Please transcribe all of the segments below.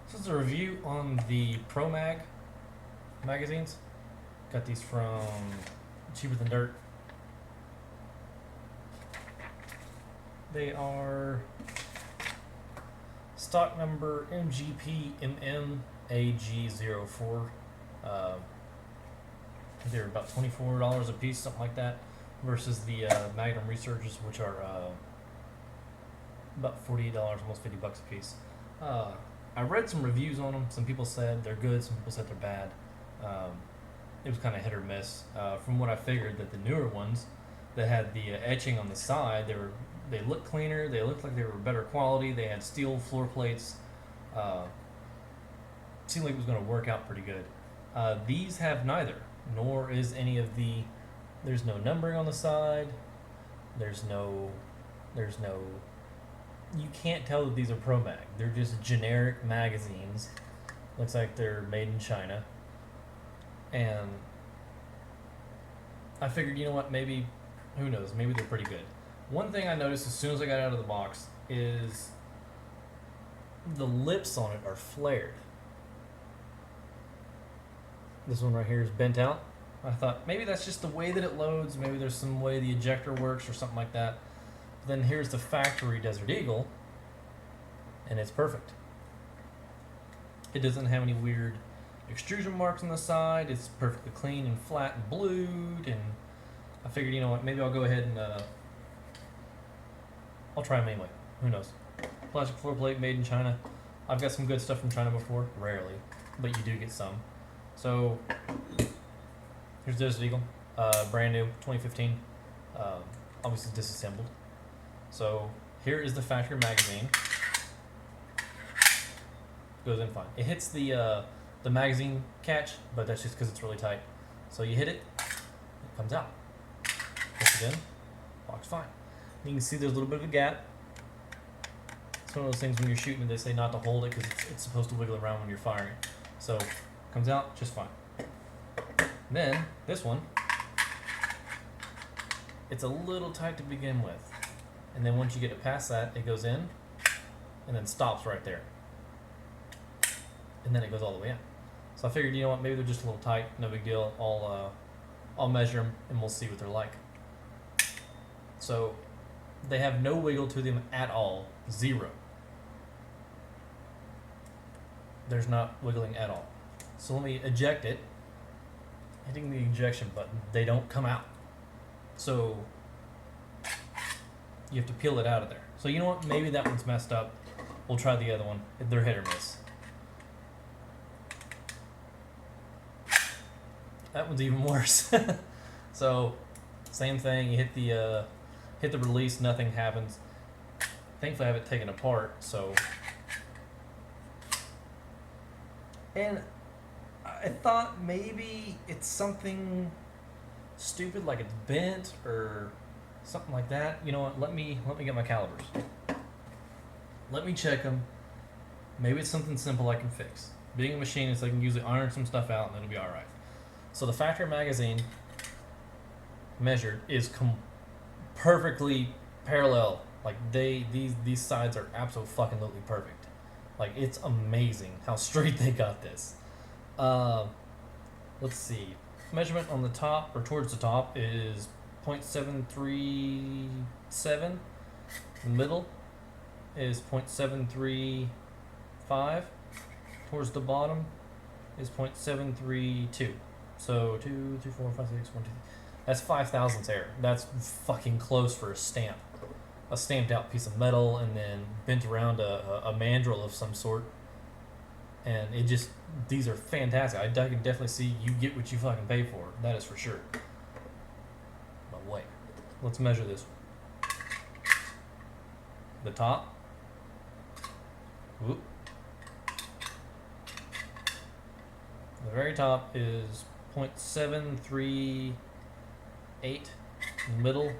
This is a review on the Pro Mag magazines. Got these from Cheaper Than Dirt. They are stock number MGPMMAG04. They're about $24 a piece, something like that, versus the Magnum Researchers, which are about $48, almost $50 a piece. I read some reviews on them. Some people said they're good. Some people said they're bad. It was kind of hit or miss. From what I figured, that the newer ones that had the etching on the side, they looked cleaner. They looked like they were better quality. They had steel floor plates. Seemed like it was going to work out pretty good. These have neither, nor is any of the. There's no numbering on the side. There's no. You can't tell that these are Pro Mag. They're just generic magazines. Looks like they're made in China. And I figured, you know what, maybe, who knows, maybe they're pretty good. One thing I noticed as soon as I got out of the box is the lips on it are flared. This one right here is bent out. I thought maybe that's just the way that it loads. Maybe there's some way the ejector works or something like that. Then here's the factory Desert Eagle, and it's perfect. It doesn't have any weird extrusion marks on the side. It's perfectly clean and flat and blued. And I figured, you know what, maybe I'll go ahead and I'll try them anyway. Who knows? Plastic floor plate made in China. I've got some good stuff from China before, rarely, but you do get some. So here's Desert Eagle, brand new, 2015, obviously disassembled. So here is the factory magazine. Goes in fine. It hits the magazine catch, but that's just because it's really tight. So you hit it, it comes out. Push it in, locks fine. You can see there's a little bit of a gap. It's one of those things when you're shooting, they say not to hold it because it's supposed to wiggle around when you're firing. So comes out just fine. Then this one, it's a little tight to begin with. And then once you get it past that, it goes in and then stops right there. And then it goes all the way in. So I figured, you know what, maybe they're just a little tight, no big deal. I'll measure them and we'll see what they're like. So they have no wiggle to them at all, zero. There's not wiggling at all. So let me eject it. Hitting the ejection button, they don't come out. So you have to peel it out of there. So you know what? Maybe that one's messed up. We'll try the other one. They're hit or miss. That one's even worse. So same thing. You hit the release. Nothing happens. Thankfully, I have it taken apart. So and I thought maybe it's something stupid, like it's bent or something like that. You know what? Let me get my calibers. Let me check them. Maybe it's something simple I can fix. Being a machinist, I can usually iron some stuff out and it'll be all right. So the factory magazine measured is perfectly parallel. Like these sides are absolutely fucking perfect. Like it's amazing how straight they got this. Let's see. Measurement on the top or towards the top is 0.737. The middle is 0.735. Towards the bottom is 0.732. So 2, 3, 4, 5, 6, 1, 2. That's 5,000ths error. That's fucking close for a stamp. A stamped out piece of metal and then bent around a mandrel of some sort. And it just, these are fantastic. I can definitely see you get what you fucking pay for. That is for sure. But wait, let's measure this one. The top. Whoop. The very top is 0.738. The middle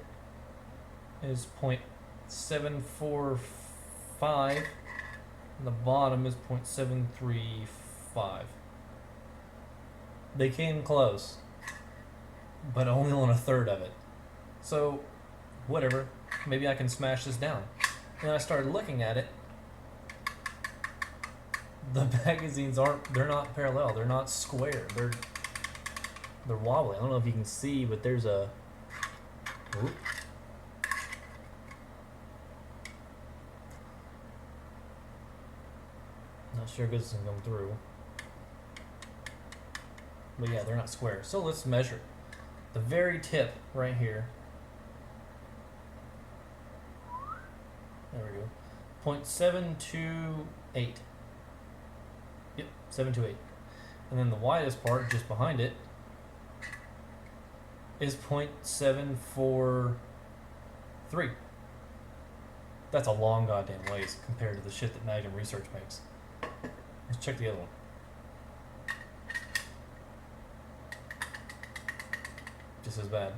is 0.745. And the bottom is 0.735. They came close, but only on a third of it. So, whatever. Maybe I can smash this down. And I started looking at it. the magazines they're not parallel. They're not square. They're wobbly. I don't know if you can see, but there's a. Oop. Not sure if this can come through. But yeah, they're not square. So let's measure the very tip right here. There we go. 0.728. Yep, 728. And then the widest part just behind it is 0.743. That's a long goddamn ways compared to the shit that Magnum Research makes. Let's check the other one. Just as bad.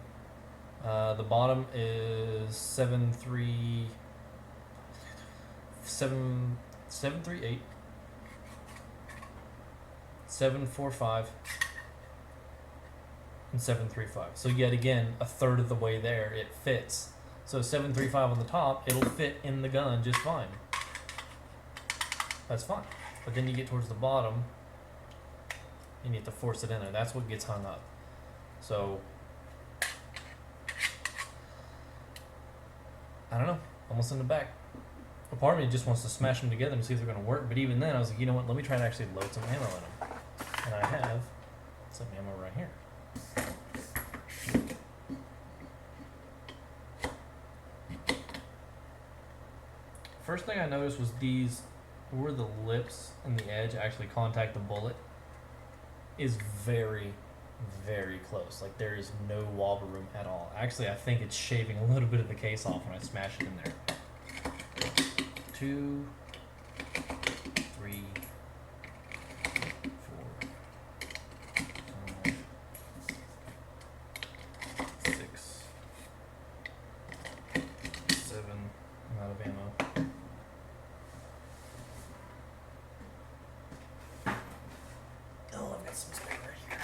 The bottom is 738, 745, and 735. So yet again, a third of the way there, it fits. So 735 on the top, it'll fit in the gun just fine. That's fine. But then you get towards the bottom, and you have to force it in there. That's what gets hung up. So I don't know. Almost in the back. A part of me just wants to smash them together and see if they're going to work. But even then, I was like, you know what? Let me try and actually load some ammo in them. And I have some ammo right here. First thing I noticed was these, where the lips and the edge actually contact the bullet, is very, very close. Like there is no wobble room at all. Actually, I think it's shaving a little bit of the case off when I smash it in there. 2, 3, 4, 5, 6, 7. I'm out of ammo. Oh, I've got some spare right here.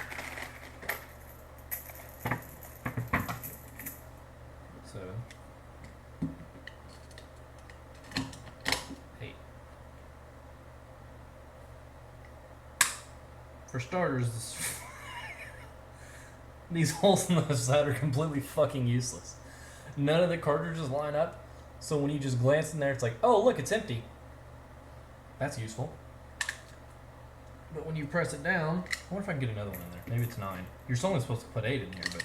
So 8. For starters, these holes in the side are completely fucking useless. None of the cartridges line up, so when you just glance in there, it's like, oh look, it's empty. That's useful. But when you press it down, I wonder if I can get another one in there. Maybe it's 9. You're only supposed to put 8 in here, but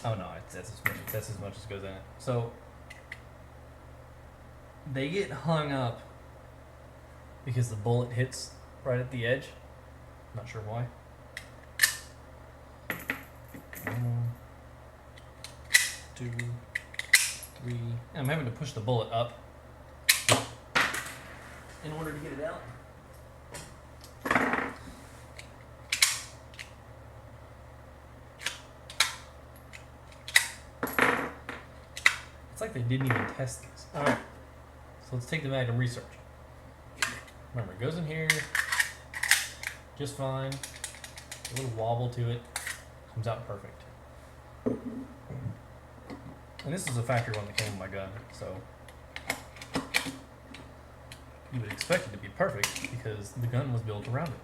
oh no, that's as much as goes in it. So they get hung up because the bullet hits right at the edge. Not sure why. 1, 2, 3. I'm having to push the bullet up in order to get it out. It's like they didn't even test these. Alright, so let's take the Magnum Research. Remember, it goes in here just fine. A little wobble to it. Comes out perfect. And this is a factory one that came with my gun, so you would expect it to be perfect because the gun was built around it.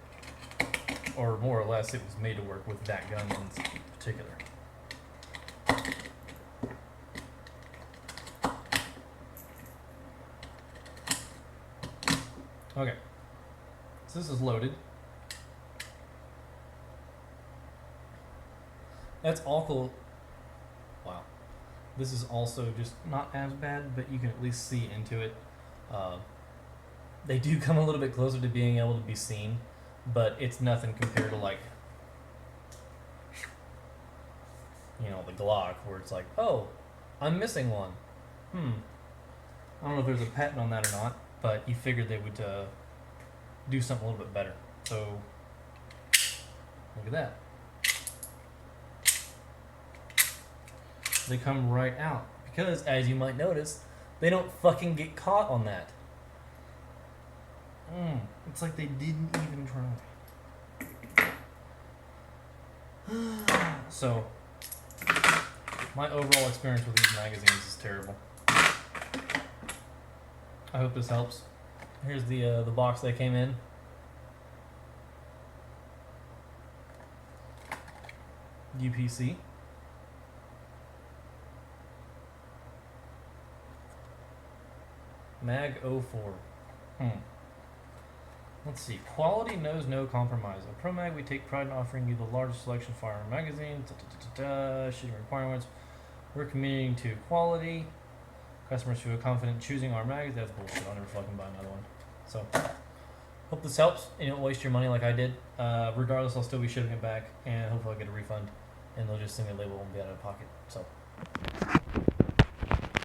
Or more or less, it was made to work with that gun in particular. Okay, so this is loaded. That's awful. Wow. This is also just not as bad, but you can at least see into it. They do come a little bit closer to being able to be seen, but it's nothing compared to like, you know, the Glock, where it's like, oh, I'm missing one. I don't know if there's a patent on that or not, but you figured they would do something a little bit better. So, look at that. They come right out. Because, as you might notice, they don't fucking get caught on that. It's like they didn't even try. So, my overall experience with these magazines is terrible. I hope this helps. Here's the box they came in. UPC. Mag 04. Let's see. Quality knows no compromise. At ProMag, we take pride in offering you the largest selection of firearm magazines. Shooting requirements. We're committing to quality. Customers feel confident choosing our mags. That's bullshit. I'll never fucking buy another one. So, hope this helps and you don't waste your money like I did. Regardless, I'll still be shipping it back and hopefully I'll get a refund. And they'll just send me a label and be out of pocket. So.